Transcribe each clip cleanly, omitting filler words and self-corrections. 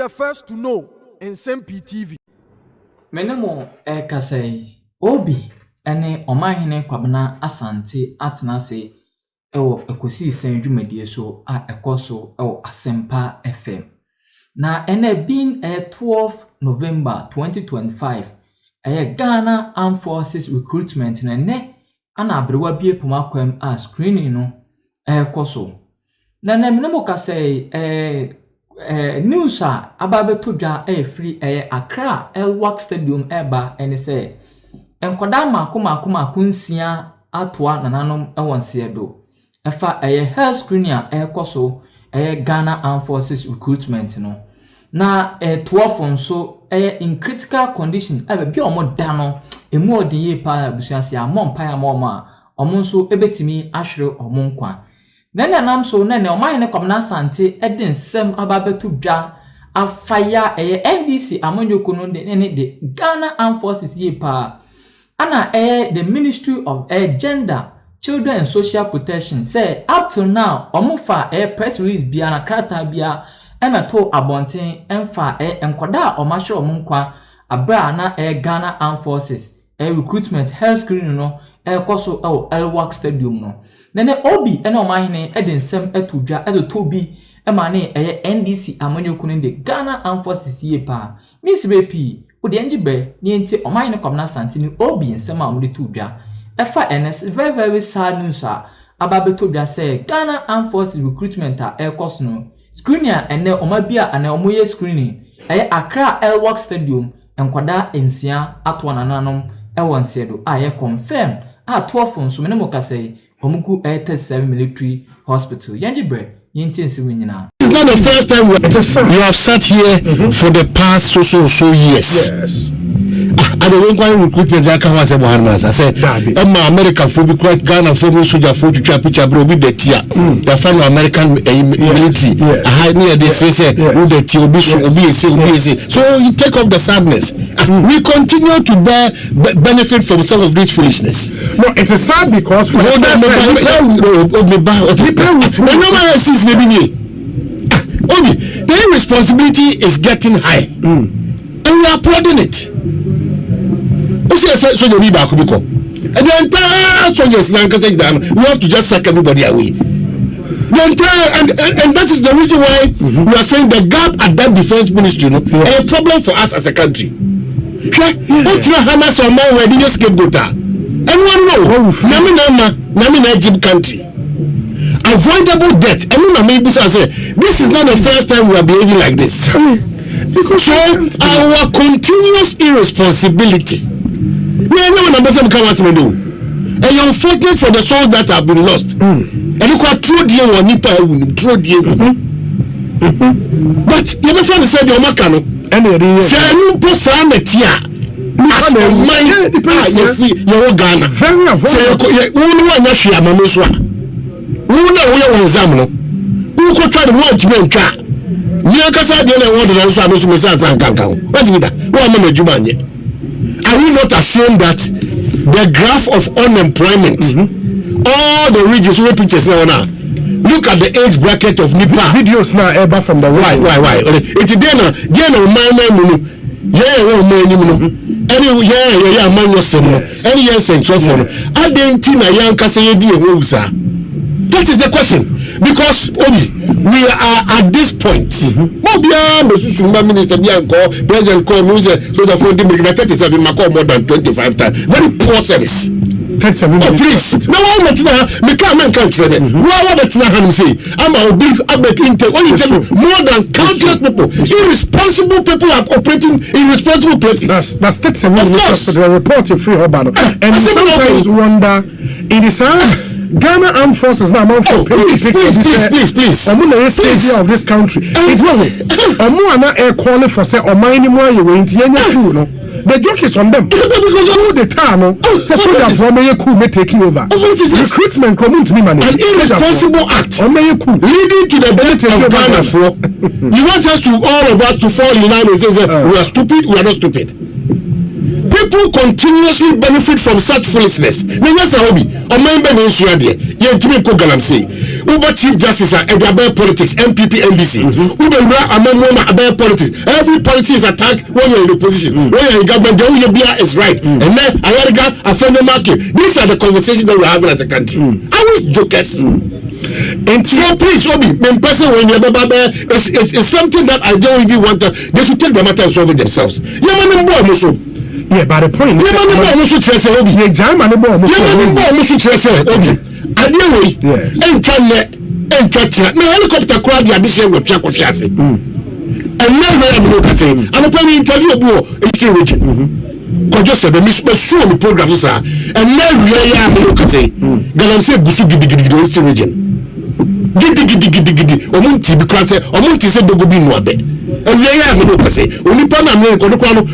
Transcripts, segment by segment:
the first to know Nsem-Pii TV. Menemo kasei obi ene Omanhene kwabena asante atenase ewo ekosi sen dwumadie so a ekoso ewo Nsem-Pii FM. Na ene bin 12 November 2025 Ghana Armed Forces recruitment na ne ana abrewa bie pomakwam a screening no ekoso. Na menemo kasei news ababe to dwa free Accra Elwak Stadium eba ene se enkoda mako nsia atoa nananom ewonse do efa health screening ekoso Ghana Armed Forces recruitment no na 12 nso in critical condition bi omo da no emu odiye pa busuase amompa ya moma omo nso ebetimi ahwere omo nkwa. Nene nam so nene Omanhene kwamna sante eden sem ababetu dwa afaya NDC amonyoko no de Ghana Armed Forces ye pa ana the Ministry of Gender, Children and Social Protection say up till now omufa press release bia na krata bia emeto abonten emfa enkoda omahwe omunkwa abra na Ghana Armed Forces recruitment health screening no koso Elwak Stadium no nene obi ene Omanhene eden sem etudwa tobi emane NDC amanyoko no de Ghana Armed Forces ye pa Nsem-Pii odi enjibe ni enti Omanhene kwamna santini obi nsem amde tudwa efa NS very sad news ababetodwa say Ghana Armed Forces recruitment koso no screening ene omabia ana omoye screening Accra Elwak Stadium enkwada ensia atwa nananom ewonse do confirm 12 nso menemo kasei omuku 37 military hospital yanjibre yintinsi winyina. It's not the first time you have sat here for the past so years. Yes. I don't want recruitment that can say Bohanmas. I said, America for be quite Ghana for me soldier for to trap picture bro with the tia. The fellow American military. I near this say who the tia obi say. So you take off the sadness. We continue to bear benefit from some of this foolishness. No, it's a sad because for the irresponsibility is getting high. And we are applauding it. So you need back and the entire soldiers now we have to just sack everybody away. The entire and that is the reason why we are saying the gap at that defense ministry a problem for us as a country. Hamas or more where you scapegoat. Everyone know Namina Egypt country. Avoidable death. Maybe say this is not the first time we are behaving like this. Because our continuous irresponsibility. We are not going to do. And you're unfortunate for the souls that have been lost. And you can throw the one nipa throw the but you never find said your makano. And you put some tia. As your mind you're Ghana. Very avoidable. We examine. Who could try to watch men car? Nyakasa de na word na so amesu mesa sankankan. What be that? Who am na juma nye? Are we not assume that the graph of unemployment all the regions we pictures now look at the age bracket of Nipa videos now ever from the why it's there na my yeah man was any year central for adentina yankasa ye di ewu sa. That is the question. Because we are at this point. Minister President call so the phone did 37 more than 25 times. Very poor service. 37 please. No one can't say that. What say? I'm a big more than countless people. Irresponsible people are operating in irresponsible places. That's 37 minutes for the report in free Hobano. And sometimes wonder it is Ghana Armed Forces now please. I'm on the stage of this country. It's wrong. I'm not air calling for say or my anymore you went no. The joke is on them because all the time so that from me cool may take you over. Recruitment coming to me money. An irresponsible act leading to the death of Ghana for you want us to all of us to fall in line and say we are stupid, we are not stupid. people continuously benefit from such foolishness. Yes, hobby. Or member nation there. Yentimi ko galamsey. Uber Chief Justice and about politics, MPP, NBC. Uber about politics. Every policy is attacked when you're in the opposition. When you're in government, the only beer is right. And then I offend the market. These are the conversations that we're having as a country. I was jokers. And so please, Obi, when person when you're it's something that I don't even want to. They should take the matter and solve it themselves. Yeah, but the point is, no helicopter crowd the addition with track of Fiase. And now I'm a planning interview of region. Because just said the miss the program, sir. And now we are say, Galamse Busu Gidi region. Gidi. Omunti because Omunti said the Gobi no abe. And we are say, only Pana America,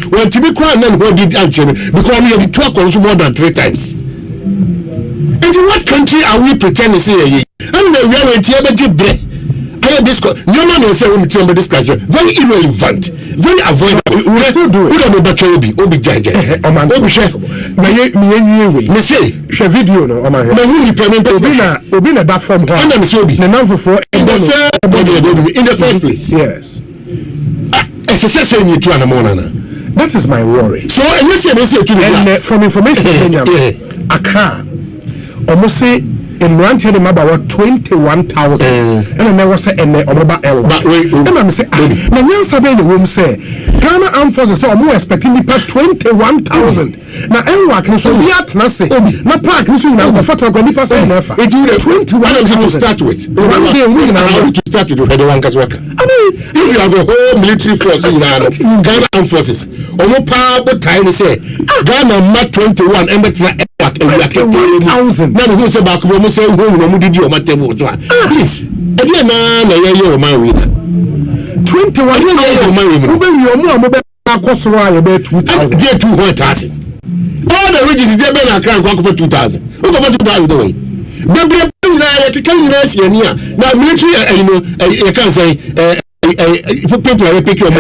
when to be crying and what did answer because we have the talk more than 3 times. And in what country are we pretending to say? And we are in Tiabeti. I this no man will say when we tell this question. Very irrelevant, very avoidable. We still do it. We don't know about Obi Jaja. Obi chef. Me say, share video no. Me who ni permanent. Obi na that form. And I'm so Obi. In the first place. Yes. As I say you to Anamona. That is my worry. So and you say to me. And from information Accra, almost say. In one time, about 21,000, and I never say any about L. But I'm say, now you sabi the room say, Ghana Armed Forces are more expecting me pay 21,000. Now L can so be at Nasi, na park ni so na go photo go nipa say never. It will 21,000 to start with. To start with head one worker. I mean, if you have a whole military force in Ghana Armed Forces, omo pa bo time say Ghana ma 21 and that's 21,000. Now who say back we say who no did you matter please. Again na ye man we 21,000 who be you mo be akosoro aye be 2,000. Get 200,000. All the wages there be na Accra go for 2,000. Who go for 2,000 away? Baby can you see here now military you can say people are pick you on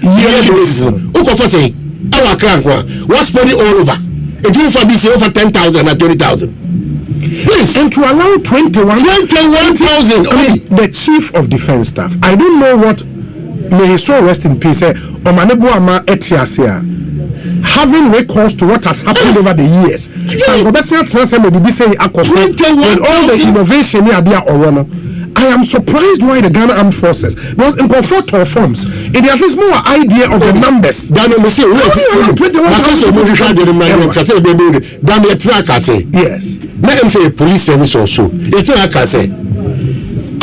yearly basis. Who go for say our Accra what's money all over. It will for this over 10,000 and 20,000. Please. And to allow 21,000. I mean, the Chief of Defense Staff. I don't know what. May his soul rest in peace. Omanebu ama etiasia. Having recourse to what has happened over the years. And with all the innovation here, I am surprised why the Ghana Armed Forces, because in comfort forms, it is at least more idea of the numbers. Yes. Let them say police service also. It's like I say,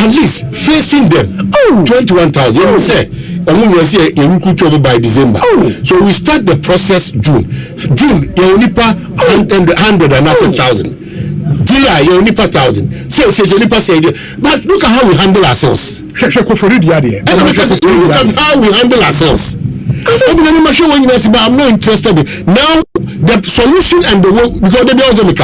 at least facing them. 21,000. You say, we say a recruit by December. So we start the process June. You only pay 100,000. July, you only pay 1,000. Say you only pay. But look at how we handle ourselves. Look at how we handle ourselves. I'm not interested. Now the solution and the work because they also make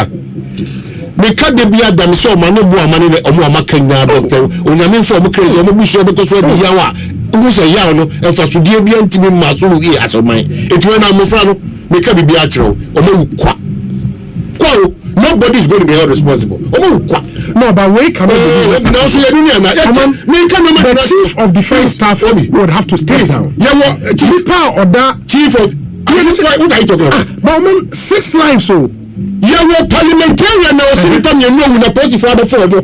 the beer that so money or Kenya doctor when I mean from crazy because we yawa who's a yano and for to be able to be masu as of mine. It's when I'm frano make a be actual or nobody is going to be held responsible. No, but wait, come on. The Chief of Defense Staff would have to step down. Chief of what are you talking about? But 6 lives so. Yeah, well, parliamentarian now. So you know when a party for the phone. Only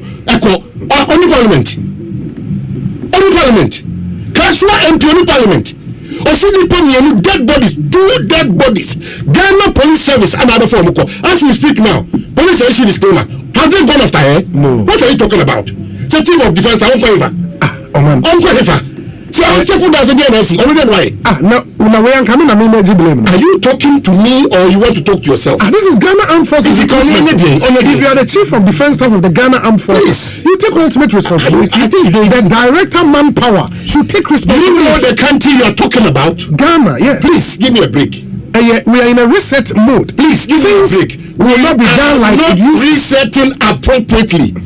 parliament. Kaswa MP only parliament. Or see the problem, dead bodies, 2 dead bodies. Ghana Police Service, another form. As we speak now, police issue disclaimer. Have they gone after her? No. What are you talking about? The Chief of Defense, I won't go over. So I was talking about the DNC. Why? Are you talking to me or you want to talk to yourself? This is Ghana Armed Forces. If you are the Chief of Defense Staff of the Ghana Armed Forces, you take ultimate responsibility. I think the director manpower should take responsibility. Do you know the country you are talking about? Ghana, yeah. Please give me a break. We are in a reset mode. Please give me a break. We will not be done like it used. Resetting appropriately.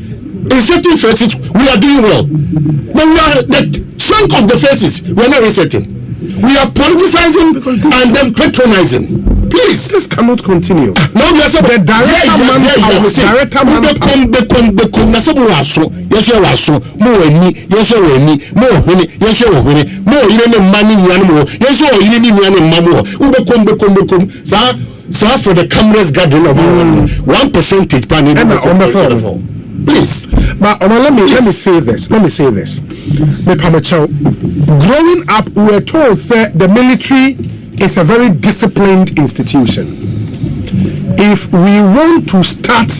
In certain phases, we are doing well. But we are the chunk of the phases, we are not resetting. We are politicizing and then patronizing. Please, this cannot continue. No, we are saying the director man. Na se mo waso, yeso waso, mo wani, yeso wani, mo huni, yeso huni, mo yire ne mani nyan mo, yeso yire ni nyan mamo. Bekom. Sa for the cameras gathering of 1% pan in the please. But let me say this. Growing up, we were told that the military is a very disciplined institution. If we want to start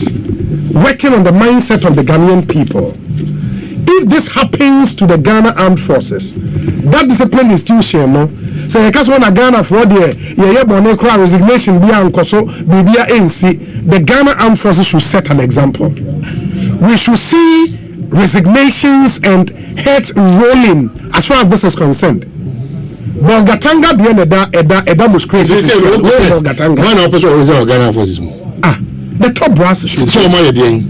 working on the mindset of the Ghanaian people, if this happens to the Ghana Armed Forces, that disciplined institution, no, so I guess when a Ghana for the resignation be the Ghana Armed Forces should set an example. We should see resignations and heads rolling as far as this is concerned. But Gatanga be eda must create. Gatanga. One person is Ghana Forces. The top brass should. So my day.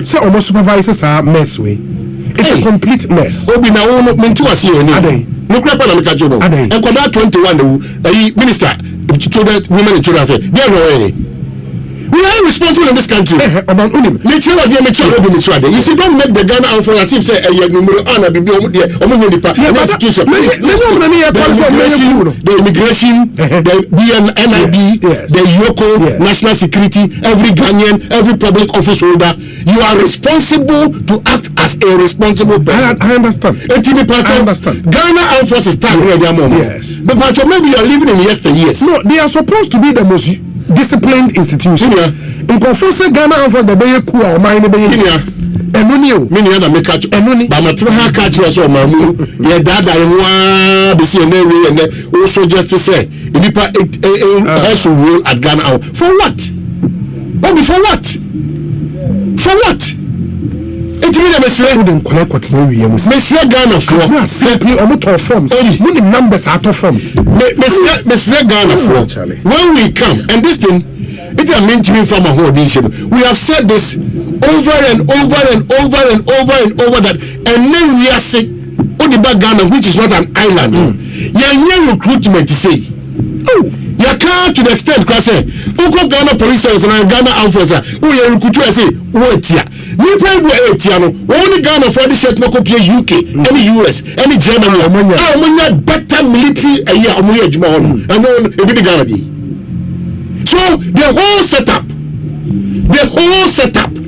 So almost supervisors are mess way. It's a complete mess. Obi na wo mentu wase oni. No crap na meka jono. And kwada 21 minister children women and children affairs. They know we are responsible in this country. You see, don't make the Ghana Armed Forces as if say the immigration, the BNNIB, the Yoko, National Security, every Ghanaian, every public office holder, you are responsible to act as a responsible person. I understand. I understand. Ghana Armed Forces start here their moment. Yes. But maybe you are living in yesteryears. No, they are supposed to be the most disciplined institution. In confessing Ghana and for the Bay Kua or mine, many other make catch and but my true catch us or Mamu, yeah, that I want to see and also just to say, has to rule at Ghana. For what? Bobby, for what? For what? It's really a mistake. Wouldn't collect what's no real. Messiah Ghana for simply a lot of forms. Many numbers out of forms. Messiah Ghana for when we come and this thing. It's a mean to me from a whole nation. We have said this over and over that, and then we are sick. Odiba Ghana, which is not an island, your recruitment to say, you can't to the extent because Oko Ghana police and Ghana Armed Forces, who you recruit to say, wait here. New people are Tiano, only Ghana for this set no copy UK, any US, any Germany, better military a year, and no, a bit Ghana. So the whole setup.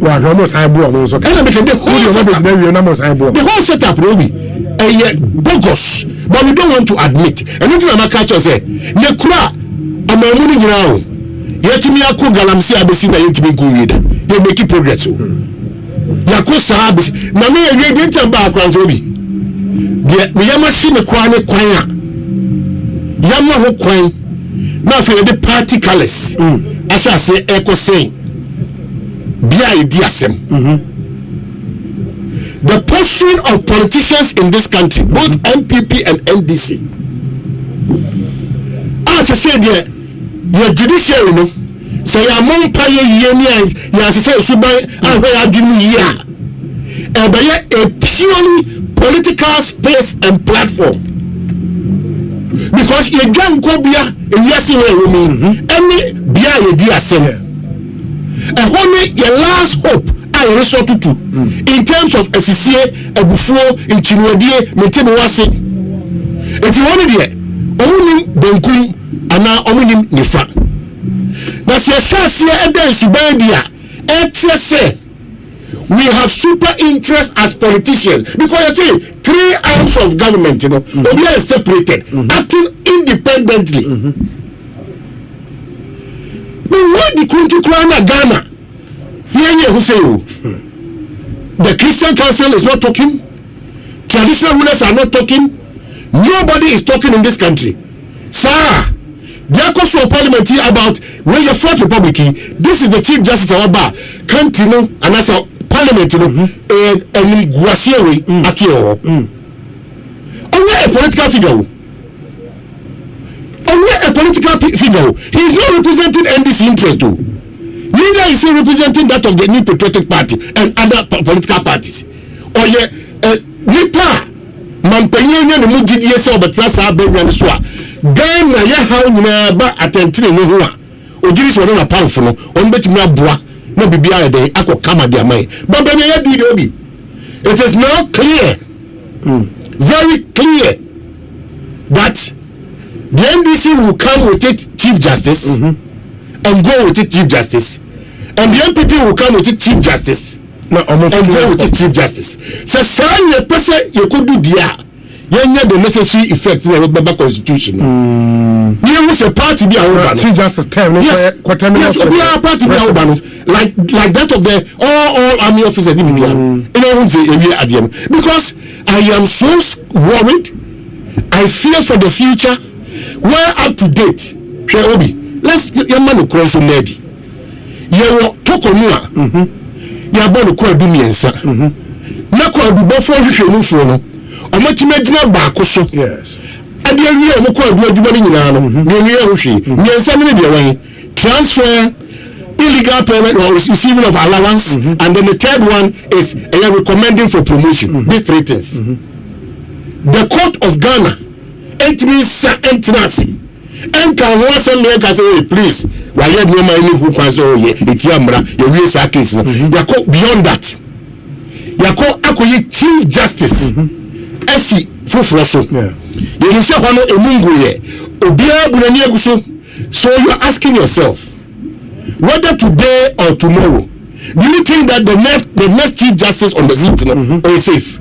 Well, almost the whole setup, Roby, bogus. But we don't want to admit. And what I'm catch say, Nekura, I'm a money now. Yet me a cool galamsi abesina yetimi kuida. You make it progress. Yako sahabis. Na me a great tamba akwan Roby. The Yamashi me kwane kwanya. Yama ho kwan. Now for the party colors, as I say, echo saying, be idea sem. The posturing of politicians in this country, both MPP and NDC, as I said, your judiciary, no, say among pay unions, yes, say Subai, and where I didn't hear, a purely political space and platform. Because you can't go bia and you see where we mean any bia you dear sin and only your last hope I resort to in terms of SCA a before in Chinwadie maintain wase if you want it only benkum ana only nifa na se shasia eden subandia say we have super interest as politicians because you see 3 arms of government, you know, we are separated, acting independently. But why the country crown Ghana? Here who say you? The Christian Council is not talking. Traditional rulers are not talking. Nobody is talking in this country. Sir, there comes for parliament here about when you're Fourth Republic. This is the Chief Justice of our country, no, and that's our parliament, you know, and Guasiawe at your only a political figure. Only a political figure. He is not representing NDC interest, though. Neither is he representing that of the New Patriotic Party and other political parties. Or Nipa, Mampenye enya ne mu gidie se obetra sa benya ne so a Ghana ya ha nyina ba atentene ne ho a ogiri so na pamfo no on betimi aboa na bibia ya dey akokama dia mai but when you do the obi it is now clear very clear that the NDC will come with it Chief Justice and go with it Chief Justice and the MPP will come with it Chief Justice and go with it Chief Justice so say your person you could do dia yenya the necessary effects in the constitution you was a party be a Chief Justice term yes we are party be a like that of the all army officers in because I am so worried. I fear for the future. Where up to date Obi let's your man cross lady you tokonua ya bonu ko adumiensa na ko adubofo hwehwenu fo no omatime gina baako so yes ade awie mo ko adu adwuma ni nyina no na awie hwehwe miensa ne de wan transfer illegal payment or receiving of allowance and then the third one is recommending for promotion these three things the court of Ghana entinasi enka ho asem me enka say please why you no man ni who pass o ye etiamra you we say case no yako beyond that yako akoyi Chief Justice esi fufuro so you say hono emungu ye obia bunani aguso so you are asking yourself whether today or tomorrow do you think that the next Chief Justice on the seat is safe?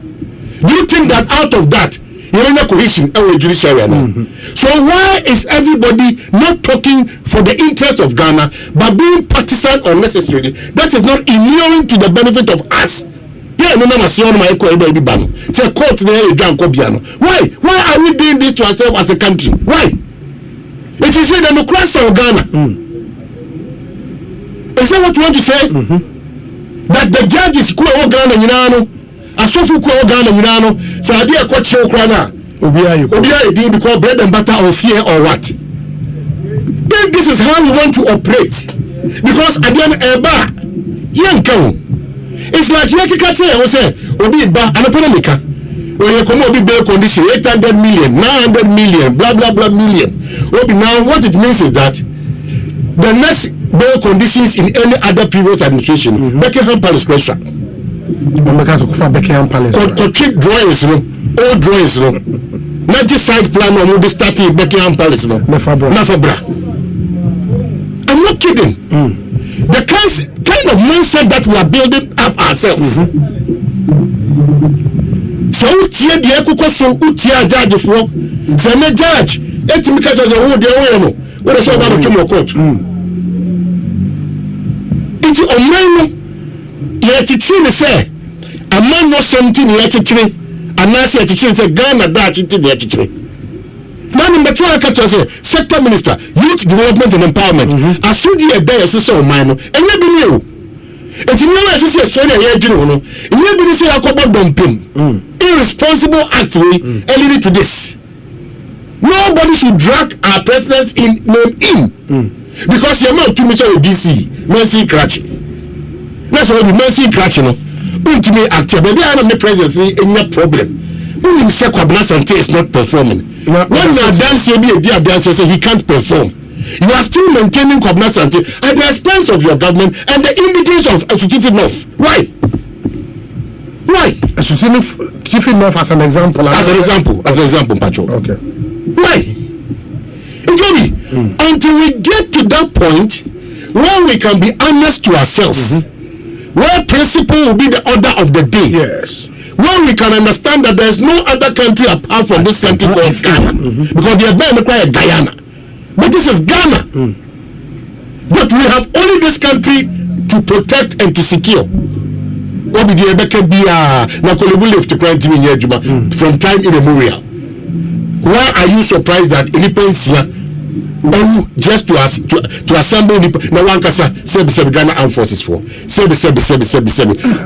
Do you think that out of that you're in a cohesion judiciary now? So why is everybody not talking for the interest of Ghana but being partisan unnecessarily? That is not inuring to the benefit of us. Yeah, no man say on my baby ban. Say court there you drink kobiano. Why are we doing this to ourselves as a country? Why? It is the democracy of Ghana. Is that what you want to say? That the judges who are Ghana nyinano asofu who are Ghana nyinano say ade akwache okwana obiya dey because bread and butter or fear or what? Then this is how you want to operate because again eba yankan it's like you can say obi ba anaponomika when you come obi bail condition 800 million 900 million blah blah blah million obi now what it means is that the next bail conditions in any other previous administration Buckingham Palace pressure Buckingham Palace check drawings no old drawings no not just side plan or movie starting Buckingham Palace no Nafabra. I'm not kidding. The kind of mindset that we are building up ourselves. So utie de ekoko so utie judge for say me judge etimi ka say who dey we no we so ba to court iti omano ye tichi ne say amman no something ye tichi anase ye tichi say Ghana da tichi ye tichi na me try ka to say sector minister youth development and empowerment asudi e dey so say omano enye bi ni o eti ni na say so na ye adwene no enye bi ni say akobo dompem irresponsible act leading to this. Nobody should drag our presidents in because you're not too much of DC Mercy Cratchy. That's what the Mercy Cratchy no. Ultimate actor, but they are not the presidency in no problem. When you say Kwabena is not performing, when you are dancing, he can't perform. You are still maintaining Kwabena at the expense of your government and the indigents of Executive North. Why? Chief North as an example. As an example, Pacho. Okay. Why? Until we get to that point where we can be honest to ourselves, where principle will be the order of the day. Yes. Where we can understand that there is no other country apart from this country called Ghana, because they are being required Guyana, but this is Ghana. But we have only this country to protect and to secure. Obi di ebeke bia na kolebu left kwant mi nya adwuma from time immemorial. Why are you surprised that Ilipensia just to assemble na one kasa sebe Ghana Armed Forces for sebe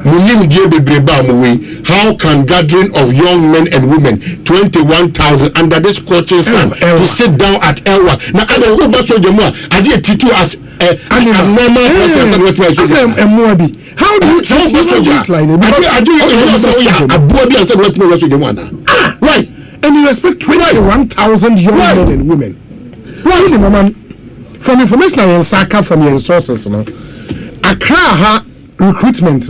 munim die bebreba am we how can gathering of young men and women 21,000 under this scorching sun to sit down at Elwa na other over so jemu aje titu as a normal person and what was how do you treat this like aje you know so ya abobi and said what no so jemu na why And you expect 21,000 young men and women. Why, from information I Saka from your sources, Accra recruitment,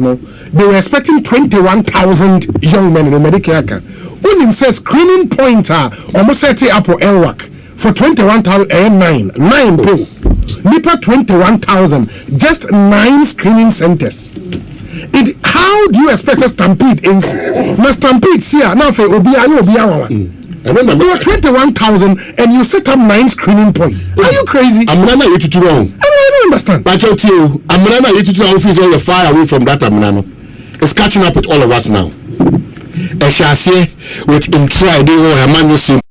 they were expecting 21,000 young men in the Medicare. Unim says screening point almost set up for LWAC for 21,000 and 9 people. Nipa 21,000, just 9 screening centers. How do you expect a stampede in? Na stampede here now for Obia. There were 21,000 and you set up 9 screening points. Are you crazy? I'm not you too wrong. I don't understand. But I tell you, I'm not you too wrong. Is all the far away from that. It's catching up with all of us now. I shall say with him try they will have